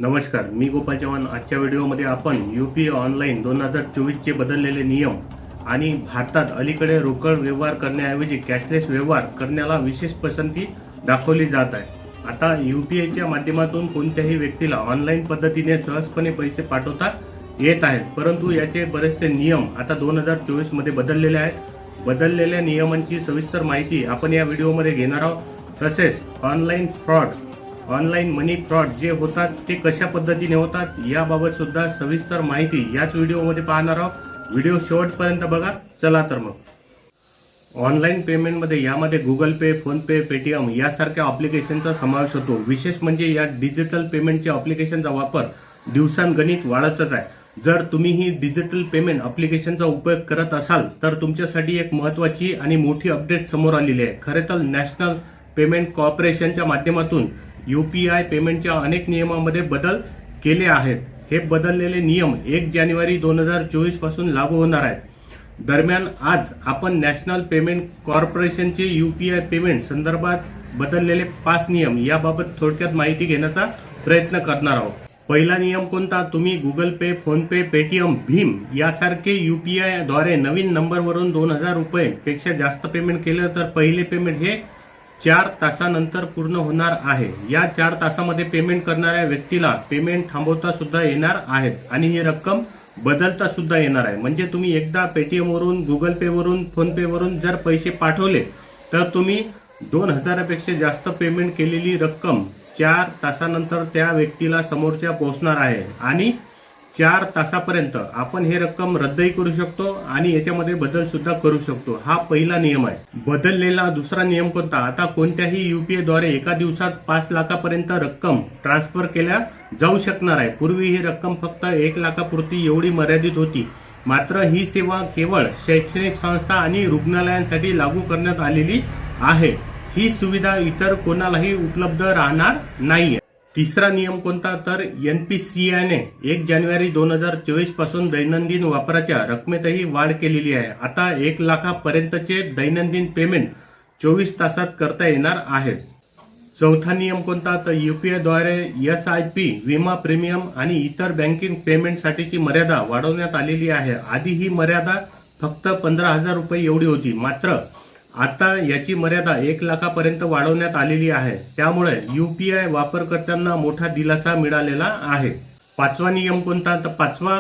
नमस्कार, मी गोपाल चव्हाण। आजच्या व्हिडिओमध्ये आपण यूपीआय ऑनलाईन 2024 चे बदललेले नियम आणि भारतात अलीकडे रोकड व्यवहार करण्याऐवजी कॅशलेस व्यवहार करण्याला विशेष पसंती दाखवली जात आहे। आता यूपीआयच्या माध्यमातून कोणत्याही व्यक्तीला ऑनलाईन पद्धतीने सहजपणे पैसे पाठवता येत आहेत, परंतु याचे बरेचसे नियम आता 2024 मध्ये बदललेले आहेत। बदललेल्या नियमांची सविस्तर माहिती आपण या व्हिडिओमध्ये घेणार आहोत। तसेच ऑनलाईन मनी फ्रॉड जे होतात ते कशा पद्धतीने होतात याबाबत सुद्धा सविस्तर माहिती याच व्हिडिओमध्ये पाहणार आहोत। व्हिडिओ शेवटपर्यंत बघा। चला तर मग ऑनलाईन पेमेंटमध्ये यामध्ये गुगल पे, फोन पे, पेटीएम यासारख्या ॲप्लिकेशनचा समावेश होतो। विशेष म्हणजे या डिजिटल पेमेंटच्या ॲप्लिकेशनचा वापर दिवसांगणिक वाढतच आहे। जर तुम्ही ही डिजिटल पेमेंट ॲप्लिकेशनचा उपयोग करत असाल तर तुमच्यासाठी एक महत्त्वाची आणि मोठी अपडेट समोर आलेली आहे। खरे तर नॅशनल पेमेंट कॉर्पोरेशनच्या माध्यमातून यूपीआय पेमेंटच्या अनेक नियमांमध्ये बदल केले आहेत। हे बदललेले नियम 1 जानेवारी 2024 पासून लागू होणार आहेत। दरम्यान आज आपण नॅशनल पेमेंट कॉर्पोरेशनचे यूपीआय पेमेंट संदर्भात बदललेले 5 नियम याबाबत थोडक्यात माहिती घेण्याचा प्रयत्न करणार आहोत। पहिला नियम कोणता? तुम्ही गुगल पे, फोन पे, पेटीएम, भीम यासारखे यूपीआय द्वारे नवीन नंबरवरून 2000 रुपये पेक्षा जास्त पेमेंट केलं तर पहिले पेमेंट हे 4 तासानंतर पूर्ण होणार आहे। या 4 तासामध्ये पेमेंट करणाऱ्या व्यक्तीला पेमेंट थांबवता सुद्धा येणार आहेत आणि ही रक्कम बदलता सुद्धा येणार आहे। म्हणजे तुम्ही एकदा पेटीएम वरून, गुगल पे वरून, फोन पे वरून जर पैसे पाठवले तर तुम्ही 2000 पेक्षा जास्त पेमेंट केलेली रक्कम 4 तासानंतर त्या व्यक्तीला समोरच्या पोहोचणार आहे आणि 4 तासापर्यंत आपण हे रक्कम रद्दही करू शकतो आणि याच्यामध्ये बदल सुद्धा करू शकतो। हा पहिला नियम आहे। बदललेला दुसरा नियम कोणता? आता कोणत्याही यूपीआय द्वारे एका दिवसात 5 लाखापर्यंत रक्कम ट्रान्सफर केल्या जाऊ शकणार आहे। पूर्वी ही रक्कम फक्त 1 लाखापुरती एवढी मर्यादित होती। मात्र ही सेवा केवळ शैक्षणिक संस्था आणि रुग्णालयांसाठी लागू करण्यात आलेली आहे। ही सुविधा इतर कोणालाही उपलब्ध राहणार नाहीये। तिसरा नियम कोणता? तर एनपीसीआयने 1 जानेवारी 2024 पासून दैनंदिन वापराच्या रकमेतही वाढ केलेली आहे। आता 1 लाखापर्यंतचे दैनंदिन पेमेंट 24 तासात करता येणार आहे। चौथा नियम कोणता? तर यूपीआय द्वारे एसआयपी, विमा प्रीमियम आणि इतर बँकिंग पेमेंटसाठीची मर्यादा वाढवण्यात आलेली आहे। आधी ही मर्यादा फक्त 15,000 रुपये एवढी होती, मात्र आता याची मर्यादा 1 लाखापर्यंत वाढवण्यात आलेली आहे। त्यामुळे यूपीआय वापरकर्त्यांना मोठा दिलासा मिळालेला आहे। पाचवा नियम कोणता? तर पाचवा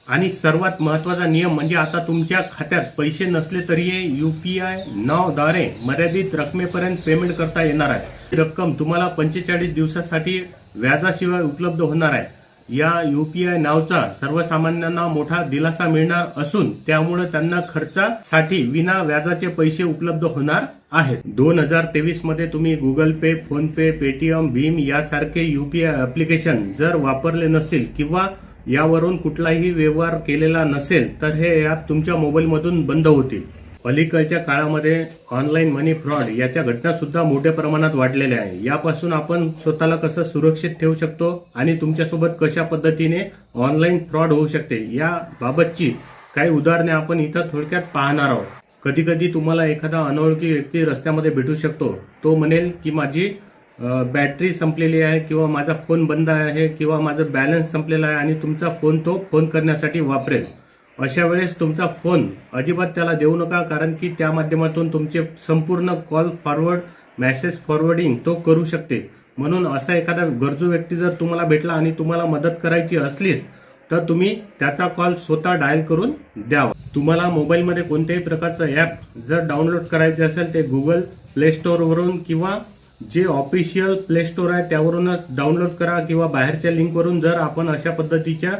आणि सर्वात महत्त्वाचा नियम म्हणजे आता तुमच्या खात्यात पैसे नसले तरीही यूपीआय द्वारे मर्यादित रकमेपर्यंत पेमेंट करता येणार आहे। ही रक्कम तुम्हाला 45 दिवसासाठी व्याजाशिवाय उपलब्ध होणार आहे। या यूपीआय नावचा सर्वसामान्यांना मोठा दिलासा मिळणार असून त्यामुळे त्यांना खर्चासाठी विना व्याजाचे पैसे उपलब्ध होणार आहेत। 2023 मध्ये तुम्ही गुगल पे, फोन पे, पेटीएम, भीम यासारखे यूपीआय ॲप्लिकेशन जर वापरले नसतील किंवा यावरून कुठलाही व्यवहार केलेला नसेल तर हे ॲप तुमच्या मोबाईलमधून बंद होतील। अलीकडच्या काळामध्ये ऑनलाईन मनी फ्रॉड याच्या घटना सुद्धा मोठ्या प्रमाणात वाढलेल्या आहे। यापासून आपण स्वतःला कसं सुरक्षित ठेवू शकतो आणि तुमच्यासोबत कशा पद्धतीने ऑनलाईन फ्रॉड होऊ शकते या बाबतची काही उदाहरणे आपण इथं थोडक्यात पाहणार आहोत। कधी कधी तुम्हाला एखादा अनोळखी व्यक्ती रस्त्यामध्ये भेटू शकतो। तो म्हणेल की माझी बॅटरी संपलेली आहे किंवा माझा फोन बंद आहे किंवा माझा बॅलन्स संपलेला आहे आणि तुमचा फोन तो फोन करण्यासाठी वापरेल। अशा वेळेस तुमचा फोन अजिबात त्याला देऊ नका, कारण की त्या माध्यमातून तुमचे संपूर्ण कॉल फॉरवर्ड, मेसेज फॉरवर्डिंग तो करू शकते। म्हणून असा एखादा गरजू व्यक्ती जर तुम्हाला भेटला आणि तुम्हाला मदत करायची असलीच तर तुम्ही त्याचा कॉल स्वतः डायल करून द्यावा। तुम्हाला मोबाईलमध्ये कोणत्याही प्रकारचं ॲप जर डाउनलोड करायचे असेल ते गुगल प्ले स्टोअरवरून किंवा जे ऑफिशियल प्ले स्टोअर आहे त्यावरूनच डाउनलोड करा किंवा बाहेरच्या लिंकवरून जर आपण अशा पद्धतीच्या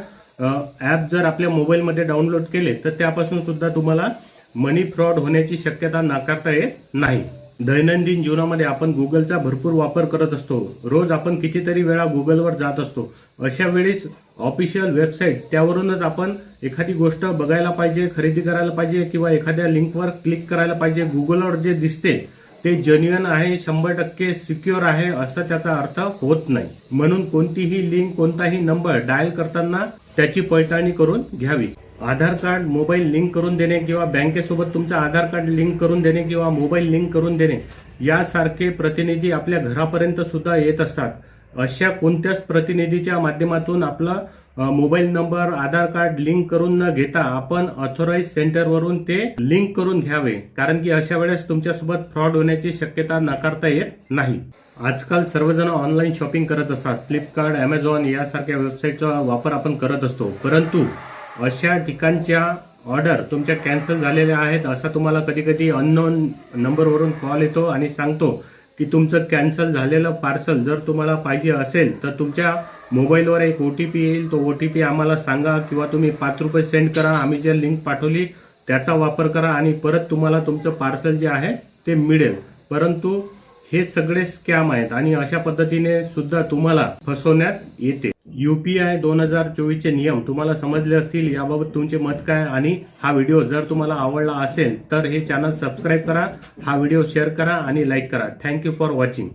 ॲप जर आपल्या मोबाईलमध्ये डाउनलोड केले तर त्यापासून सुद्धा तुम्हाला मनी फ्रॉड होण्याची शक्यता नाकारता येत नाही। दैनंदिन जीवनामध्ये आपण गुगलचा भरपूर वापर करत असतो। रोज आपण कितीतरी वेळा गुगलवर जात असतो। अशा वेळेस ऑफिशियल वेबसाईट त्यावरूनच आपण एखादी गोष्ट बघायला पाहिजे, खरेदी करायला पाहिजे किंवा एखाद्या लिंकवर क्लिक करायला पाहिजे। गुगलवर जे दिसते ते जेन्युइन आहे, 100% सिक्युअर आहे असं त्याचा अर्थ होत नाही। म्हणून कोणतीही लिंक, कोणताही नंबर डायल करताना त्याची पडताळणी करून घ्यावी। आधार कार्ड मोबाईल लिंक करून देणे किंवा बँकेसोबत तुमचं आधार कार्ड लिंक करून देणे किंवा मोबाईल लिंक करून देणे यासारखे प्रतिनिधी आपल्या घरापर्यंत सुद्धा येत असतात अशा कोणत्याच प्रतिनिधीच्या माध्यमातून आपला मोबाईल नंबर आधार कार्ड लिंक करून न घेता आपण ऑथोराइज सेंटरवरून ते लिंक करून घ्यावे, कारण की अशा वेळेस तुमच्यासोबत फ्रॉड होण्याची शक्यता नाकारता येत नाही. आजकाल सर्वजण ऑनलाईन शॉपिंग करत असतात. फ्लिपकार्ट, अमेझॉन यासारख्या वेबसाईटचा वापर आपण करत असतो, परंतु अशा ठिकाणच्या ऑर्डर तुमच्या कॅन्सल झालेल्या आहेत असा तुम्हाला कधी कधी अननोन नंबरवरून कॉल येतो आणि सांगतो की तुमचं कॅन्सल झालेलं पार्सल जर तुम्हाला पाहिजे असेल तर तुमच्या मोबाईलवर एक OTP येईल, तो OTP आम्हाला सांगा किंवा तुम्ही ₹5 सेंड करा, आम्ही जे लिंक पाठवली त्याचा वापर करा आणि परत तुम्हाला तुमचं पार्सल जे आहे ते मिळेल. परंतु हे सगळे स्कॅम आहेत आणि अशा पद्धतीने सुद्धा तुम्हाला फसवण्यात येते. UPI 2024 चे नियम तुम्हाला समजले असतील. याबाबत तुमचे मत काय? आणि हा व्हिडिओ जर तुम्हाला आवडला असेल तर हे चॅनल सबस्क्राईब करा, हा व्हिडिओ शेअर करा आणि लाईक करा. Thank you for watching.